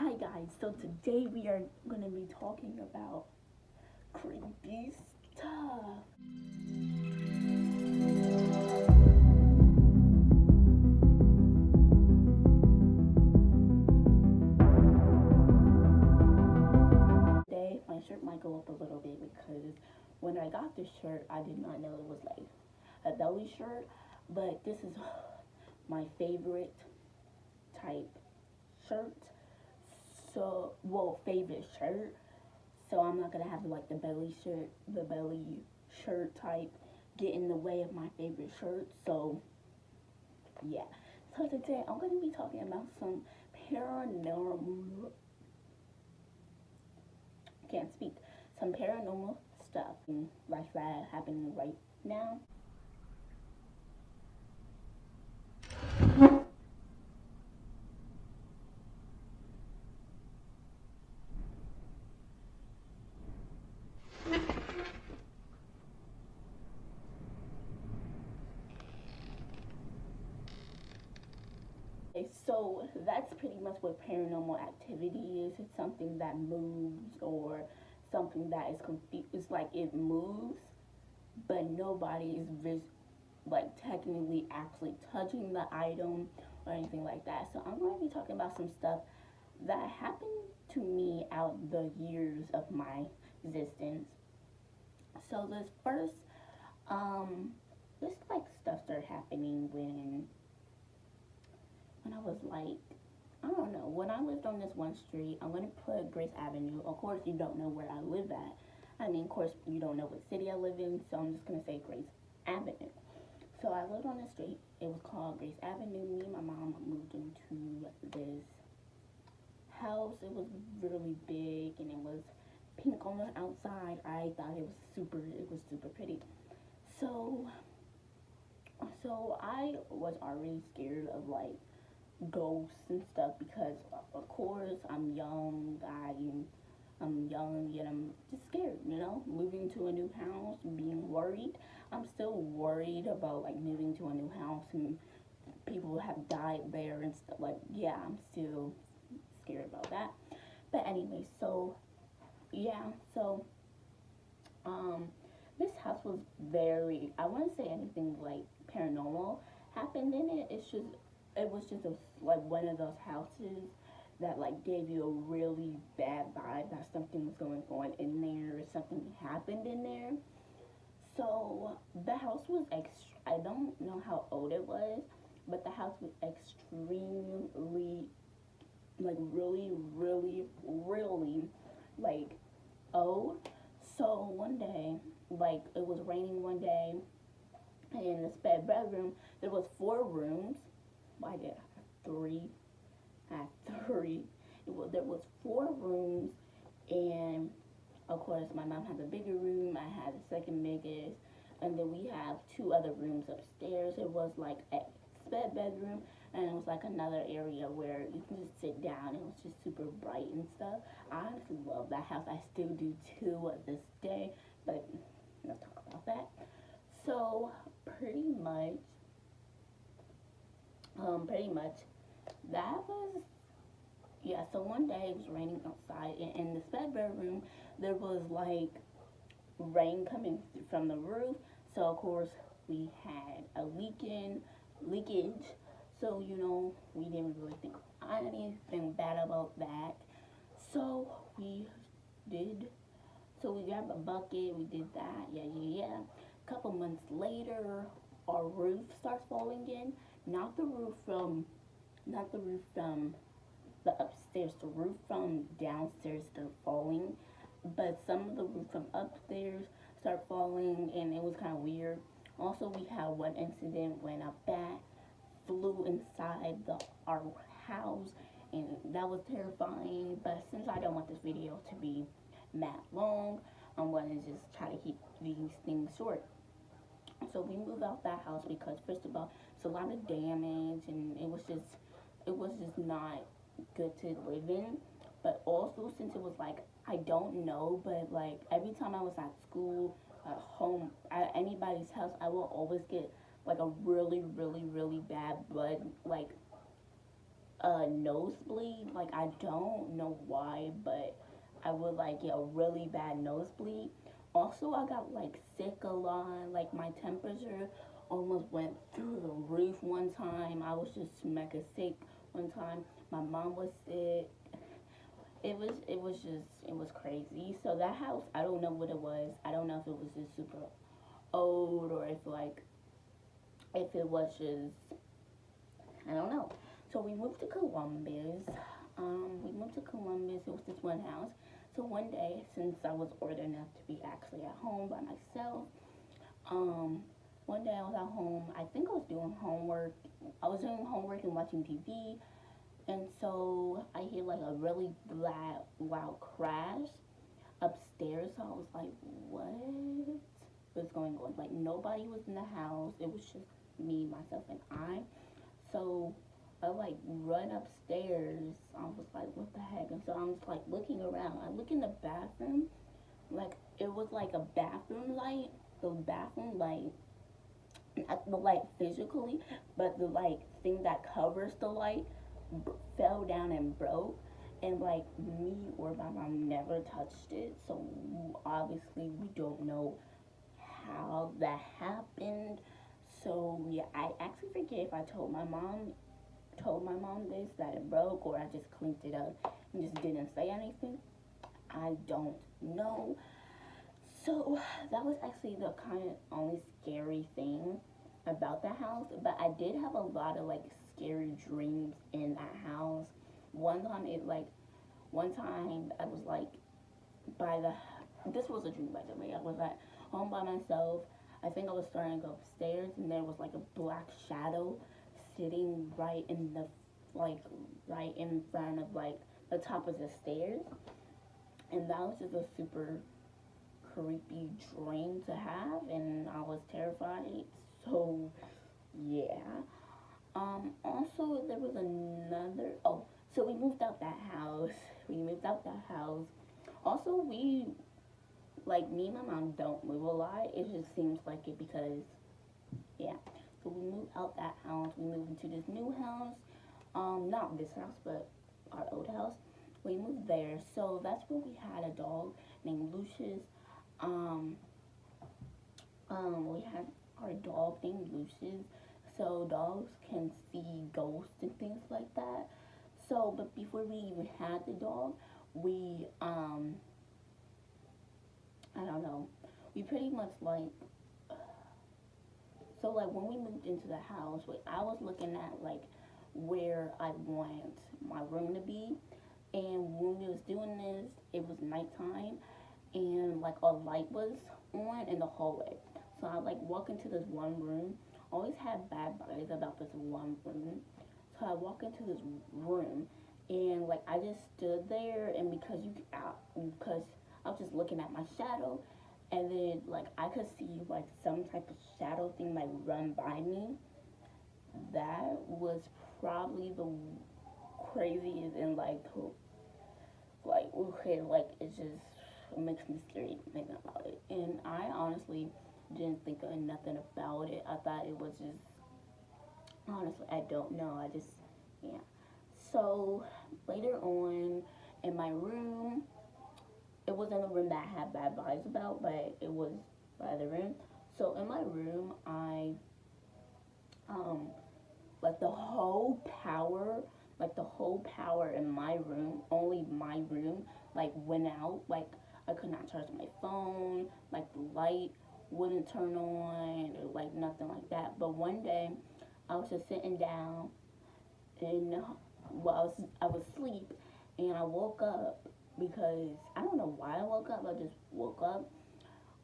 Hi guys, so today we are going to be talking about creepy stuff. Today my shirt might go up a little bit because when I got this shirt I did not know it was like a belly shirt, but this is my favorite type shirt. So, well, favorite shirt. So I'm not gonna have like the belly shirt type get in the way of my favorite shirt. So yeah. So today I'm gonna be talking about some paranormal, can't speak, some paranormal stuff like that happening right now. Okay, so that's pretty much what paranormal activity is. It's something that moves or something that is confused. It's like it moves, but nobody is like technically actually touching the item or anything like that. So I'm going to be talking about some stuff that happened to me out the years of my existence. So um, this like stuff started happening when I was like, I don't know, when I lived on this one street. I'm gonna put Grace Avenue. Of course, you don't know where I live at. I mean, of course, you don't know what city I live in, so I'm just gonna say Grace Avenue. So I lived on the street. It was called Grace Avenue. Me and my mom moved into this house. It was really big and it was pink on the outside. I thought it was super pretty. So I was already scared of like ghosts and stuff because of course I'm young and I'm just scared, moving to a new house, being worried. I'm still worried about like moving to a new house and people have died there and stuff. Like, yeah, I'm still scared about that. But anyway, so yeah, so um, this house was very. I wouldn't say anything like paranormal happened in it. It was just like one of those houses that like gave you a really bad vibe that something was going on in there, or something happened in there. So the house was I don't know how old it was, but the house was extremely, like really like old. So one day, like it was raining one day, and in the spare bedroom there was four rooms. I did have three. I had three. There was four rooms, and of course my mom had the bigger room. I had the second biggest, and then we have two other rooms upstairs. It was like a spare bedroom, and it was like another area where you can just sit down. It was just super bright and stuff. I honestly love that house. I still do to this day, but we'll talk about that. So pretty much that was, yeah. So one day it was raining outside, and in the spare bedroom there was like rain coming from the roof. So of course we had a leakage. So we didn't really think anything bad about that. So we did. So we grabbed a bucket. We did that. Yeah, yeah, yeah. A couple months later, our roof starts falling in. Not the roof from, not the roof from the upstairs. The roof from downstairs started falling, but some of the roof from upstairs started falling, and it was kind of weird. Also, we had one incident when a bat flew inside our house, and that was terrifying. But since I don't want this video to be that long, I'm going to just try to keep these things short. So we moved out that house because first of all, it's a lot of damage, and it was just not good to live in. But also, since it was like, I don't know, but like every time I was at school, at home, at anybody's house, I will always get like a really bad blood, like a nosebleed. Like, I don't know why, but I would like get a really bad nosebleed. Also, I got like sick a lot. Like, my temperature almost went through the roof one time. I was just mega sick one time. My mom was sick. It was crazy. So that house, I don't know what it was. I don't know if it was just super old, or if it was just, I don't know. So we moved to Columbus. It was this one house. So one day, since I was old enough to be actually at home by myself, um, one day I was at home. I think I was doing homework. I was doing homework and watching TV, and so I hear like a really loud crash upstairs. So I was like, what was going on? Like, nobody was in the house. It was just me, myself, and I. So I like run upstairs. I was like, what the heck? And so I'm just like looking around. I look in the bathroom. Like, it was like a bathroom light. The bathroom light, not the light physically, but the like thing that covers the light fell down and broke. And like, me or my mom never touched it. So obviously we don't know how that happened. So yeah, I actually forget if I told my mom this, that it broke, or I just cleaned it up and just didn't say anything. I don't know. So that was actually the kind of only scary thing about the house. But I did have a lot of like scary dreams in that house. One time it like one time I was like by the this was a dream, by the way. I was at home by myself. I think I was starting to go upstairs, and there was like a black shadow sitting like right in front of like the top of the stairs, and that was just a super creepy dream to have, and I was terrified. So yeah. Also, there was another. Oh, so we moved out that house. We moved out that house. Also, like, me and my mom don't move a lot. It just seems like it because, yeah. So we moved out that house. We moved into this new house. Not this house, but our old house. We moved there. So that's where we had a dog named Lucius. Um, we had our dog named Lucius. So dogs can see ghosts and things like that. So, but before we even had the dog, we I don't know, we pretty much like, so like when we moved into the house, like, I was looking at like where I want my room to be, and when we was doing this, it was nighttime, and like a light was on in the hallway. So I like walk into this one room. Always had bad vibes about this one room. So I walk into this room, and like I just stood there, and because I was just looking at my shadow, and then like I could see like some type of shadow thing like run by me. That was probably the craziest, and like okay, like it just makes me scary thinking about it. And I honestly didn't think of nothing about it. I thought it was just, honestly, I don't know. I just, yeah. So later on in my room, it wasn't a room that I had bad vibes about, but it was by the room. So in my room, um, like the whole power in my room, only my room, like went out. Like, I could not charge my phone, like the light wouldn't turn on, or like nothing like that. But one day, I was just sitting down, and well, I was asleep, and I woke up because I don't know why I woke up. I just woke up.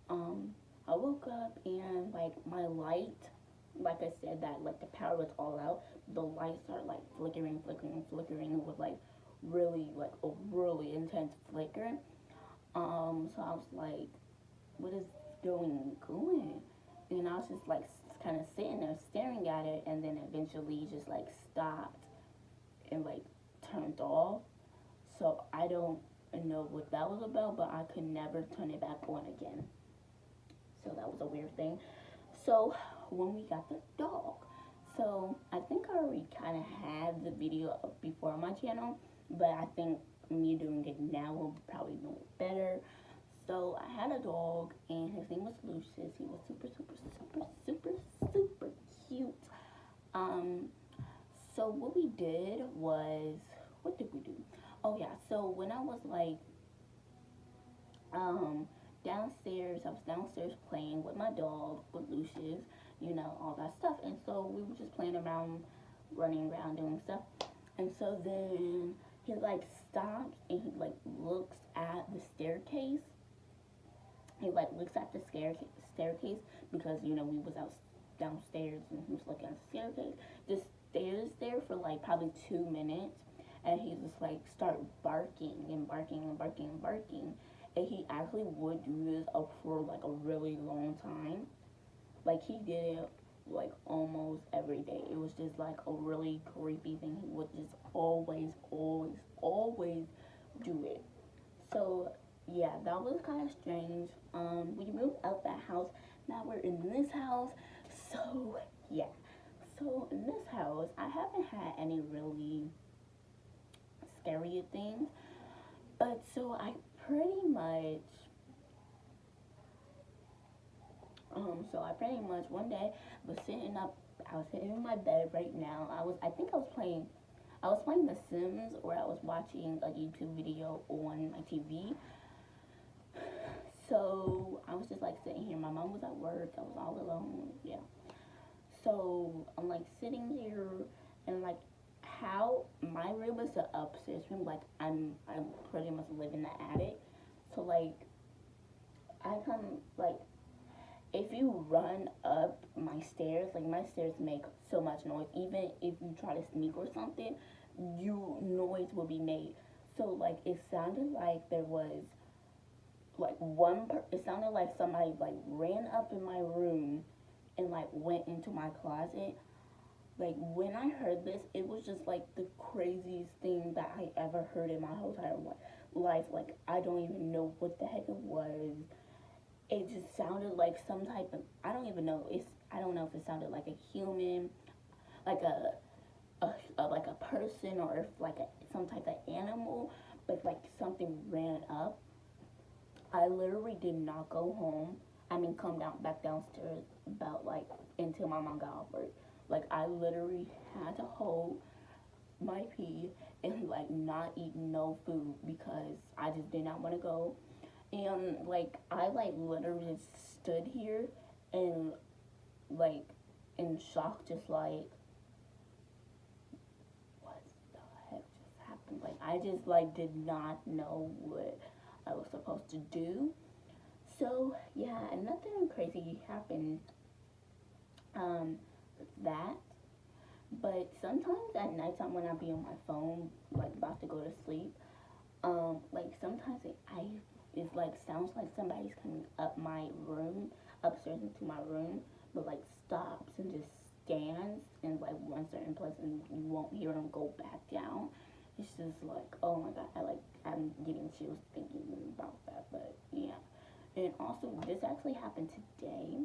Um, I woke up, and like my light, like I said, that like the power was all out. The lights started like flickering, flickering, flickering with like a really intense flicker. So I was like, what is going? And I was just like kind of sitting there staring at it, and then eventually just like stopped and like turned off. So I don't know what that was about, but I could never turn it back on again. So that was a weird thing. So when we got the dog, So I think I already kind of had the video up before on my channel, but I think me doing it now will probably do it better. So I had a dog, and his name was Lucius. He was super, super, super, super, super cute. Um, so what we did was, what did we do? Oh yeah, so when I was like, um, downstairs, I was downstairs playing with my dog, with Lucius, you know, all that stuff. And so we were just playing around, running around, doing stuff. And so then he like stops and he like looks at the staircase. He like looks at the staircase because you know we was out downstairs and he was looking at the staircase. Just stares there for like probably 2 minutes, and he just like start barking and barking and barking and barking. And he actually would do this up for like a really long time. Like he did it like almost every day. It was just like a really creepy thing. He would just always, always, always do it. So yeah, that was kind of strange. We moved out that house. Now we're in this house. So yeah. So in this house, I haven't had any really scary things. But so I pretty much, one day was sitting up. I was sitting in my bed right now. I think I was playing The Sims, or I was watching a YouTube video on my TV. So I was just like sitting here. My mom was at work. I was all alone. Yeah. So I'm like sitting here, and like how my room is the upstairs room. Like I'm pretty much live in the attic. So like I come like if you run up my stairs, like my stairs make so much noise. Even if you try to sneak or something, noise will be made. So like it sounded like there was like it sounded like somebody like ran up in my room and like went into my closet. Like when I heard this, it was just like the craziest thing that I ever heard in my whole entire life. Like I don't even know what the heck it was. It just sounded like some type of, I don't know if it sounded like a human, like like a person, or if like some type of animal, but like something ran up. I literally did not go home. I mean, come back downstairs about like until my mom got off work. Like I literally had to hold my pee and like not eat no food because I just did not want to go. And like I like literally just stood here and like in shock, just like what the heck just happened. Like I just like did not know what I was supposed to do. So yeah, and nothing crazy happened that. But sometimes at nighttime when I be on my phone, like about to go to sleep, like sometimes it's like sounds like somebody's coming up my room, upstairs into my room, but like stops and just stands in like one certain place, and you won't hear them go back down. It's just like, oh my god, I'm getting chills thinking about that. But yeah, and also this actually happened today.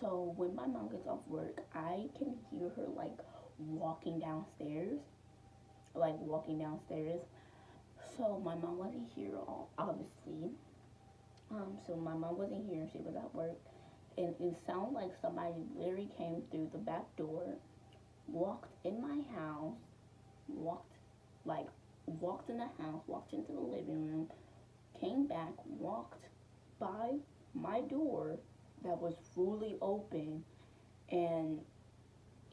So when my mom gets off work, I can hear her like walking downstairs, like walking downstairs. So my mom wasn't here, obviously. So my mom wasn't here. She was at work, and it sounded like somebody literally came through the back door, walked in my house, walked like walked in the house, walked into the living room, came back, walked by my door that was fully open, and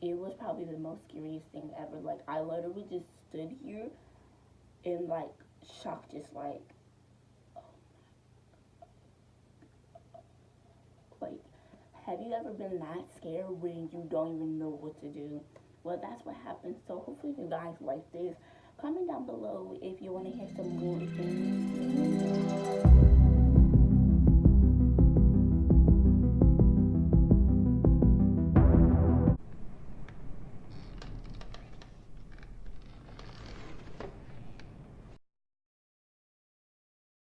it was probably the most scariest thing ever. Like I literally just stood here in like shock, just like have you ever been that scared when you don't even know what to do? Well, that's what happened. So hopefully you guys like this. Comment down below if you want to hear some more things.